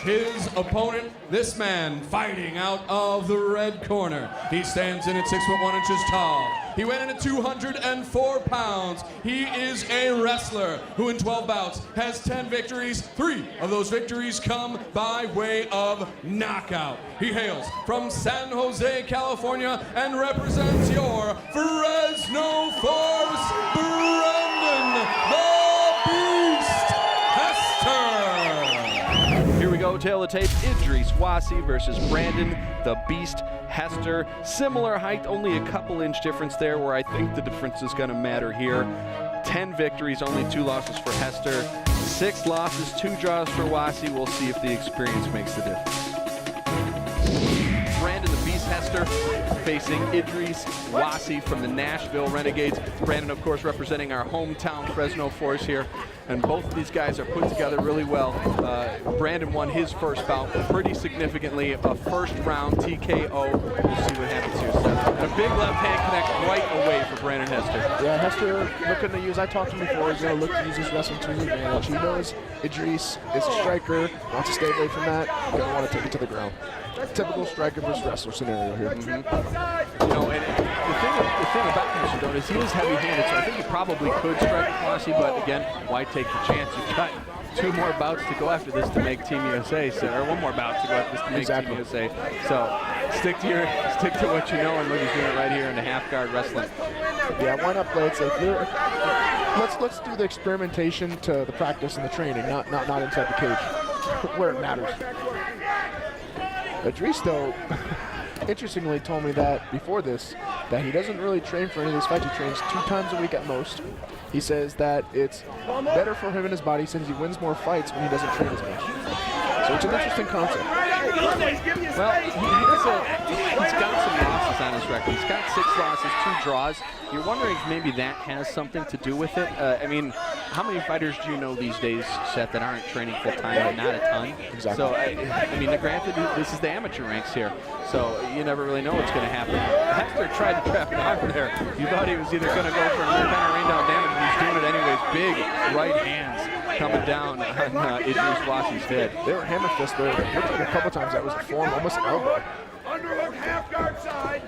His opponent, this man fighting out of the red corner. He stands in at 6'1" tall. He went in at 204 pounds. He is a wrestler who in 12 bouts has 10 victories. 3 of those victories come by way of knockout. He hails from San Jose, California, and represents your Fresno Force, Brandon the Beast Hester. Here we go, tail of the tape, Idris Wassi versus Brandon the Beast Hester. Similar height, only a couple inch difference there, where I think the difference is going to matter here. 10 victories, only 2 losses for Hester. 6 losses, 2 draws for Wassi. We'll see if the experience makes the difference. Brandon the Beast Hester facing Idris Wassi from the Nashville Renegades. Brandon, of course, representing our hometown Fresno Force here. And both of these guys are put together really well. Brandon won his first bout pretty significantly, a first-round TKO. We'll see what happens here, Seth. And a big left hand connect right away for Brandon Hester. Yeah, Hester looking to use, I talked to him before, he's going to look to use his wrestling to his advantage. He knows Idris is a striker, wants to stay away from that, going to want to take it to the ground. Typical striker versus wrestler scenario here. You know, and the thing about Hester, though, is he is heavy-handed, so I think he probably could strike Wassi, but again, why take the chance? You've got 2 more bouts to go after this to make Team USA, or 1 more bout to go after this to make Team USA. So stick to what you know, and look, he's doing it right here in the half-guard wrestling. Yeah, why not play it safe? Let's do the experimentation to the practice and the training, not inside the cage, where it matters. Idris, though, interestingly told me that before this, that he doesn't really train for any of these fights. He trains 2 times a week at most. He says that it's better for him and his body since he wins more fights when he doesn't train as much. So it's an interesting concept. Well, he's got some losses on his record. He's got 6 losses, 2 draws. You're wondering if maybe that has something to do with it. I mean, how many fighters do you know these days, Seth, that aren't training full-time? Not a ton. Exactly. So, I mean, granted, this is the amateur ranks here, so you never really know what's going to happen. Hester tried to trap an arm there. You thought he was either going to go for a kind of rain down damage, but he's doing it anyways. Big right hands coming down on Idris Wassi's head. They were hammer fists there. It looked like a couple times that was a form, almost an elbow. Underhook half guard side.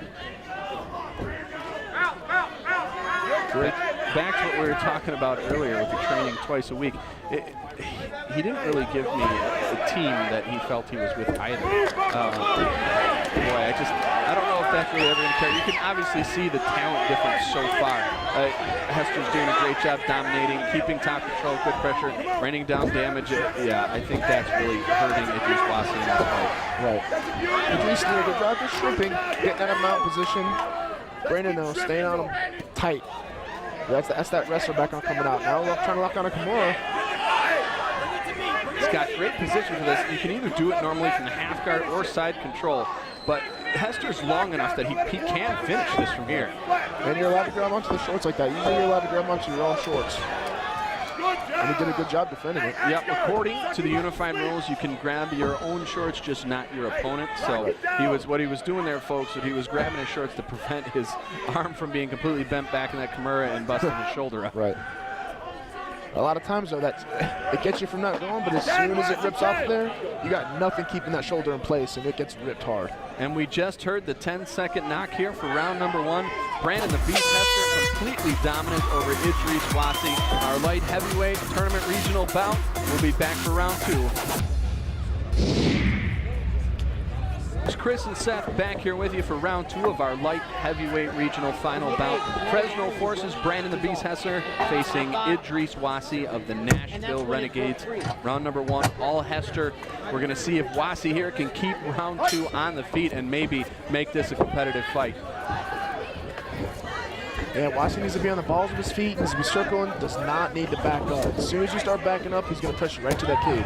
Back to what we were talking about earlier with the training twice a week. He didn't really give me a team that he felt he was with either. Boy, I don't know if that's really ever going to carry. You can obviously see the talent difference so far. Hester's doing a great job dominating, keeping top control, good pressure, raining down damage. Yeah, I think that's really hurting Idris Wassi in this fight. Right. Idris did a good job just shrimping, getting out of mount position. Brandon, though, staying on him tight. That's that wrestler back on coming out. Now trying to lock on a Kimura. He's got great position for this. You can either do it normally from the half guard or side control, but Hester's long enough that he can finish this from here. And you're allowed to grab onto the shorts like that. Usually you're allowed to grab onto your own shorts. And he did a good job defending it. Yep, according to the unified rules, you can grab your own shorts, just not your opponent. So what he was doing there, folks, he was grabbing his shorts to prevent his arm from being completely bent back in that Kimura and busting his shoulder up. Right. A lot of times, though, it gets you from not going, but as soon as it rips off there, you got nothing keeping that shoulder in place, and it gets ripped hard. And we just heard the 10-second knock here for round number 1. Brandon the Beast Hester completely dominant over Idris Wassi. Our light heavyweight tournament regional bout will be back for round 2. It's Chris and Seth back here with you for round 2 of our light heavyweight regional final bout. Fresno forces Brandon the Beast Hester facing Idris Wassi of the Nashville Renegades. Round number 1, all Hester. We're going to see if Wassi here can keep round 2 on the feet and maybe make this a competitive fight. Yeah, Wassi needs to be on the balls of his feet, needs to be circling, does not need to back up. As soon as you start backing up, he's going to press you right to that cage.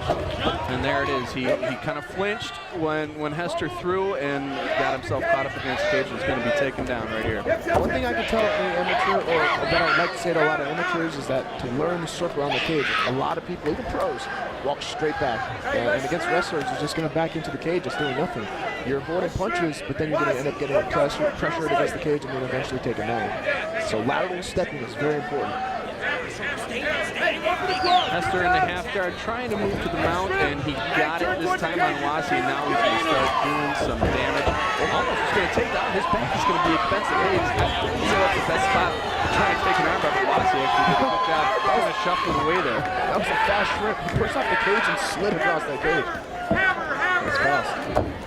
And there it is. He kind of flinched when Hester threw and got himself caught up against the cage and is going to be taken down right here. One thing I can tell any amateur, or that I would like to say to a lot of amateurs, is that to learn to circle around the cage, a lot of people, even pros, walk straight back. And against wrestlers, you're just going to back into the cage, just doing nothing. You're avoiding punches, but then you're going to end up getting pressured against the cage and then eventually taken down. So lateral stepping is very important. Hester in the half guard trying to move to the mount, and he got it this time on Wassi, and now he's going to start doing some damage. Almost just going to take down his back. It's going to be expensive. Hey, that's the best spot. Trying to take an arm by Wassi. Actually did a good job. Kind of shuffling away there. That was a fast shrimp. He pushed off the cage and slid across that cage. That's fast.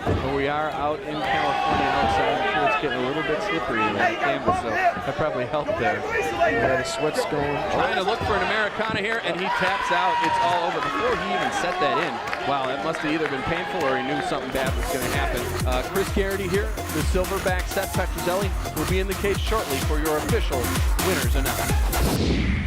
Well, we are out in California outside. I'm sure it's getting a little bit slippery in that canvas, so that probably helped there. Yeah, the sweat's going. Trying to look for an Americana here, and he taps out. It's all over before he even set that in. Wow, that must have either been painful or he knew something bad was going to happen. Chris Garrity here, the silverback Seth Petruzzelli, will be in the cage shortly for your official winners announcement.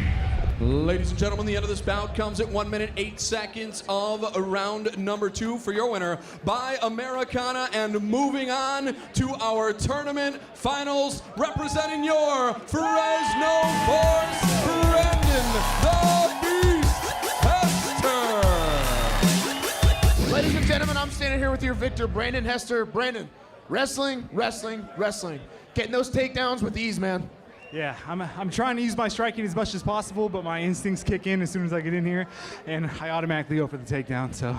Ladies and gentlemen, the end of this bout comes at 1 minute 8 seconds of round number 2 for your winner by Americana. And moving on to our tournament finals, representing your Fresno Force, Brandon the Beast Hester. Ladies and gentlemen, I'm standing here with your victor, Brandon Hester. Brandon, wrestling, wrestling, wrestling. Getting those takedowns with ease, man. Yeah, I'm trying to use my striking as much as possible, but my instincts kick in as soon as I get in here, and I automatically go for the takedown, so.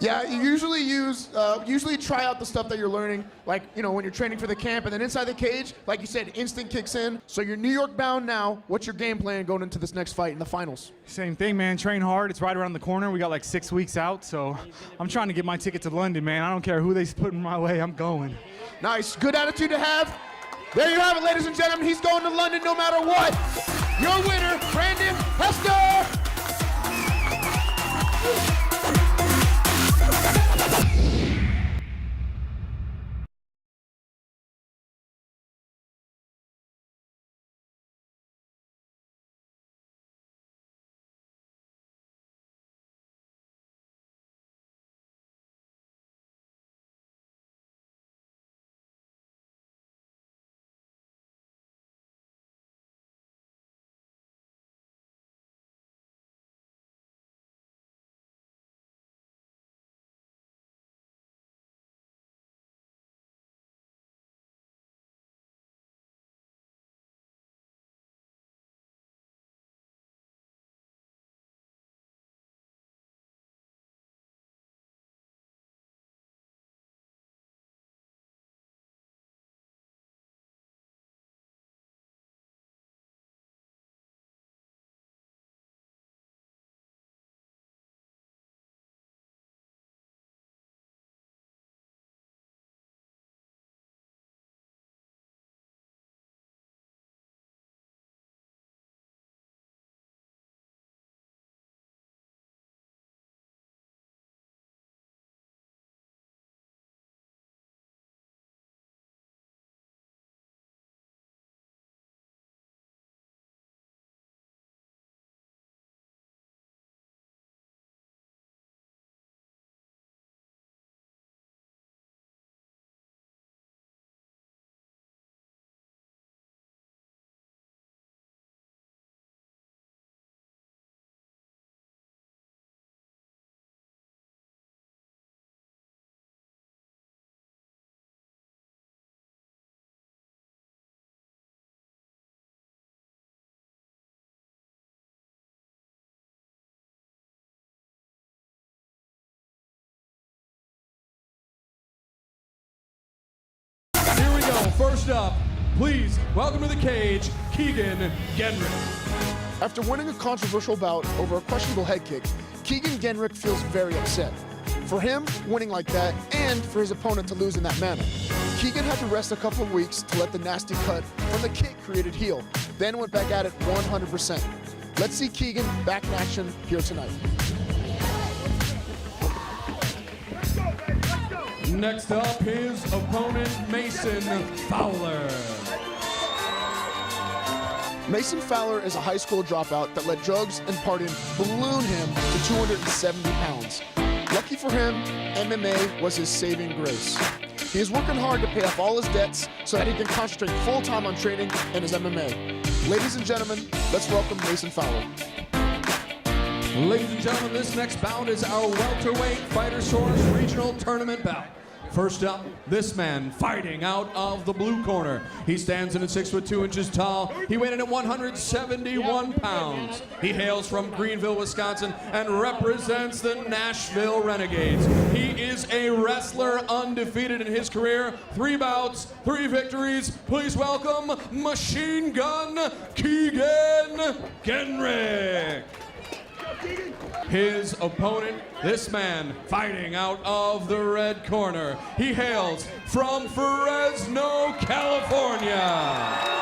Yeah, you usually try out the stuff that you're learning, like, you know, when you're training for the camp, and then inside the cage, like you said, instinct kicks in. So you're New York bound now. What's your game plan going into this next fight in the finals? Same thing, man. Train hard. It's right around the corner. We got like 6 weeks out, so I'm trying to get my ticket to London, man. I don't care who they put in my way. I'm going. Nice. Good attitude to have. There you have it, ladies and gentlemen. He's going to London no matter what. Your winner, Brandon Hester. first up, please welcome to the cage, Keegan Genrick. After winning a controversial bout over a questionable head kick, Keegan Genrick feels very upset. For him, winning like that, and for his opponent to lose in that manner. Keegan had to rest a couple of weeks to let the nasty cut from the kick created heal, then went back at it 100%. Let's see Keegan back in action here tonight. Next up, his opponent, Mason Fowler. Mason Fowler is a high school dropout that let drugs and partying balloon him to 270 pounds. Lucky for him, MMA was his saving grace. He is working hard to pay off all his debts so that he can concentrate full-time on training and his MMA. Ladies and gentlemen, let's welcome Mason Fowler. Ladies and gentlemen, this next bout is our welterweight Fighter Source Regional Tournament bout. First up, this man fighting out of the blue corner. He stands in at 6'2" tall. He weighed in at 171 pounds. He hails from Greenville, Wisconsin, and represents the Nashville Renegades. He is a wrestler undefeated in his career. 3 bouts, 3 victories. Please welcome Machine Gun Keegan Genrick. His opponent, this man fighting out of the red corner. He hails from Fresno, California.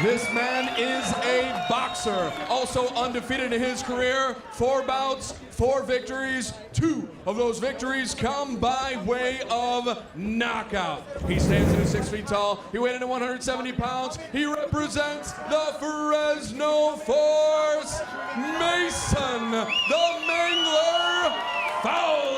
This man is a boxer, also undefeated in his career. 4 bouts, 4 victories. 2 of those victories come by way of knockout. He stands at 6 feet tall. He weighed in at 170 pounds. He represents the Fresno Force, Mason the Mangler Fowler.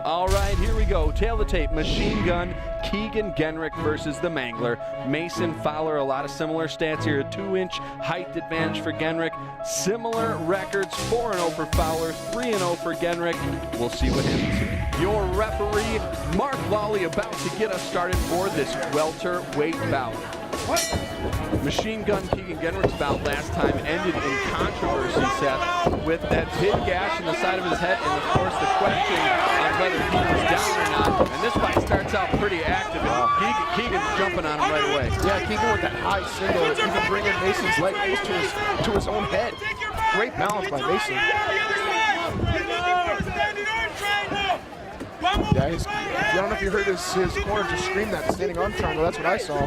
All right, here we go. Tail the tape. Machine Gun Keegan Genrick versus the Mangler. Mason Fowler, a lot of similar stats here. A 2-inch height advantage for Genrick. Similar records, 4-0 for Fowler, 3-0 for Genrick. We'll see what happens here. Your referee, Mark Lawley, about to get us started for this welterweight bout. Machine Gun Keegan Genrick's bout last time ended in controversy, Seth, with that big gash in the side of his head, and of course the question on whether he was down or not. And this fight starts out pretty active, and Keegan's jumping on him right away. Yeah, Keegan with that high single, even bringing Mason's leg close to his own head. Great balance by Mason. Yeah, I don't know if you heard his corner just scream that standing arm triangle. That's what I saw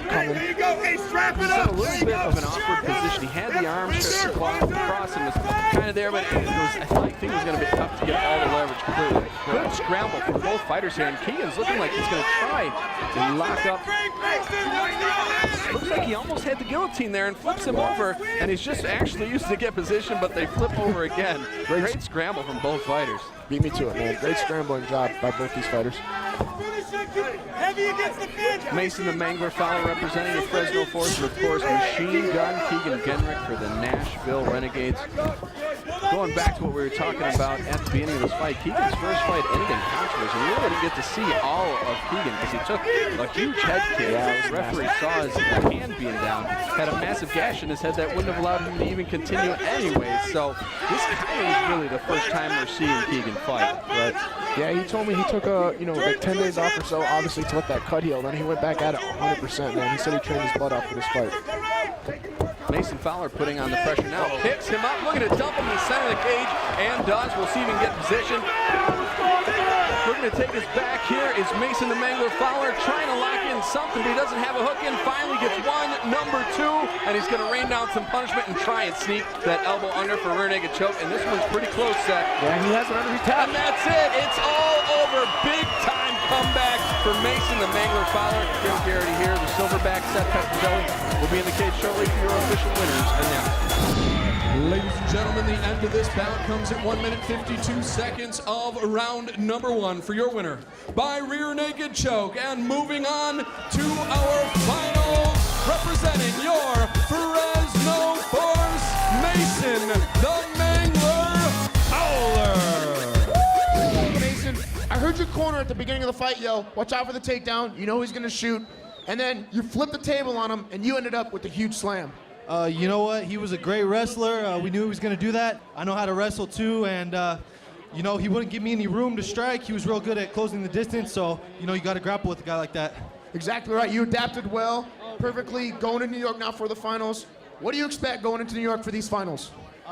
coming. He's in a little bit of an awkward position. He had the arm stretched across and was kind of there, but I think it was going to be tough to get all the leverage completely. Good scramble from both fighters here, and Keegan's looking like he's going to try to lock up. Looks like he almost had the guillotine there and flips him over, and he's just actually used to get position, but they flip over again. Great scramble from both fighters. Beat me to it, man. Great scrambling job by both these fighters. Mason the Mangler Fowler representing the Fresno Force, and of course Machine Gun Keegan Genrick for the Nashville Renegades. Going back to what we were talking about at the beginning of this fight, Keegan's first fight ended in controversy. We really didn't get to see all of Keegan because he took a huge head kick. The referee saw his hand being down, had a massive gash in his head that wouldn't have allowed him to even continue anyway. So this kind of is really the first time we're seeing Keegan fight. Right. Yeah, he told me he took like 10 days off or so, obviously, to let that cut heal. Then he went back at it 100%, man. He said he trained his butt off for this fight. Mason Fowler putting on the pressure now. Picks him up, looking to dump him in the center of the cage, and does. We'll see if he can get in position. Looking to take us back here is Mason the Mangler Fowler, trying to lock in something, but he doesn't have a hook in. Finally gets one, number 2, and he's going to rain down some punishment and try and sneak that elbow under for rear naked choke. And this one's pretty close, Seth. Yeah, he has it under his tap. And that's it. It's all over. Big time comeback for Mason the Mangler Fowler. Jim Garrity here, the silverback Seth Petrozelli will be in the cage shortly for your official winners announced. Ladies and gentlemen, the end of this bout comes at 1 minute 52 seconds of round number 1 for your winner by rear naked choke. And moving on to our finals, representing your Fresno Force, Mason the Mangler Fowler. Mason, I heard your corner at the beginning of the fight yell, watch out for the takedown, you know he's gonna shoot, and then you flipped the table on him and you ended up with a huge slam. You know what? He was a great wrestler. We knew he was going to do that. I know how to wrestle too, and you know, he wouldn't give me any room to strike. He was real good at closing the distance, so, you know, you got to grapple with a guy like that. Exactly right. You adapted well, perfectly, going to New York now for the finals. What do you expect going into New York for these finals?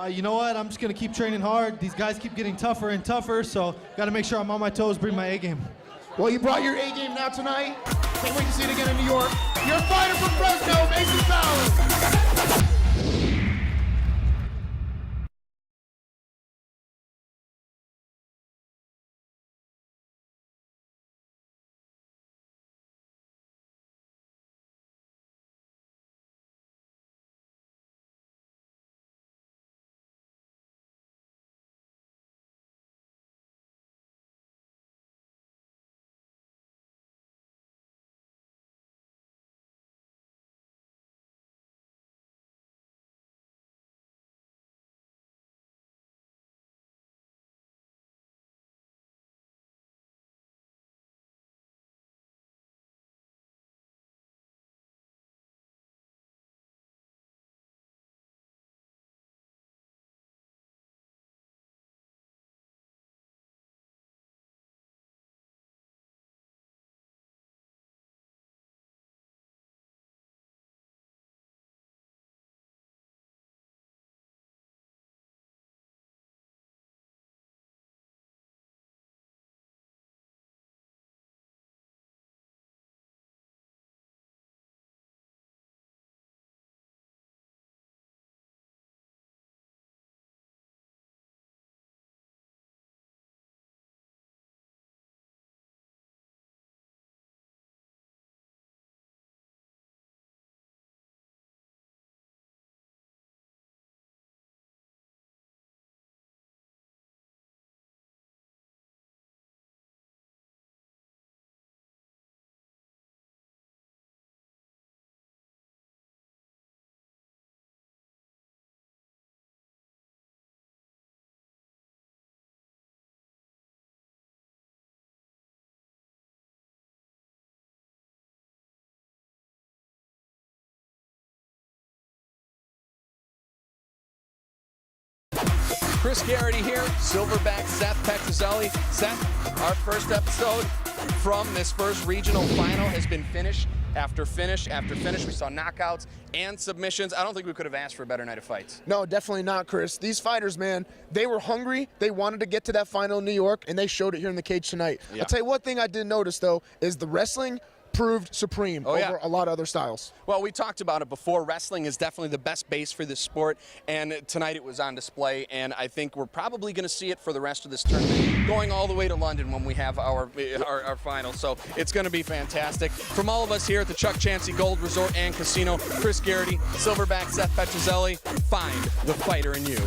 You know what? I'm just going to keep training hard. These guys keep getting tougher and tougher, so got to make sure I'm on my toes, bring my A game. Well, you brought your A game now tonight. Can't wait to see it again in New York. Your fighter from Fresno, Mason Fowler. Chris Garrity here, Silverback Seth Petrozelli. Seth, our first episode from this first regional final has been finished after finish after finish. We saw knockouts and submissions. I don't think we could have asked for a better night of fights. No, definitely not, Chris. These fighters, man, they were hungry. They wanted to get to that final in New York, and they showed it here in the cage tonight. Yeah. I'll tell you one thing I did notice, though, is the wrestling proved supreme over a lot of other styles. Well, we talked about it before. Wrestling is definitely the best base for this sport, and tonight it was on display, and I think we're probably going to see it for the rest of this tournament, going all the way to London when we have our final. So it's going to be fantastic. From all of us here at the Chuck Chansey Gold Resort and Casino, Chris Garrity, Silverback Seth Petrozelli, find the fighter in you.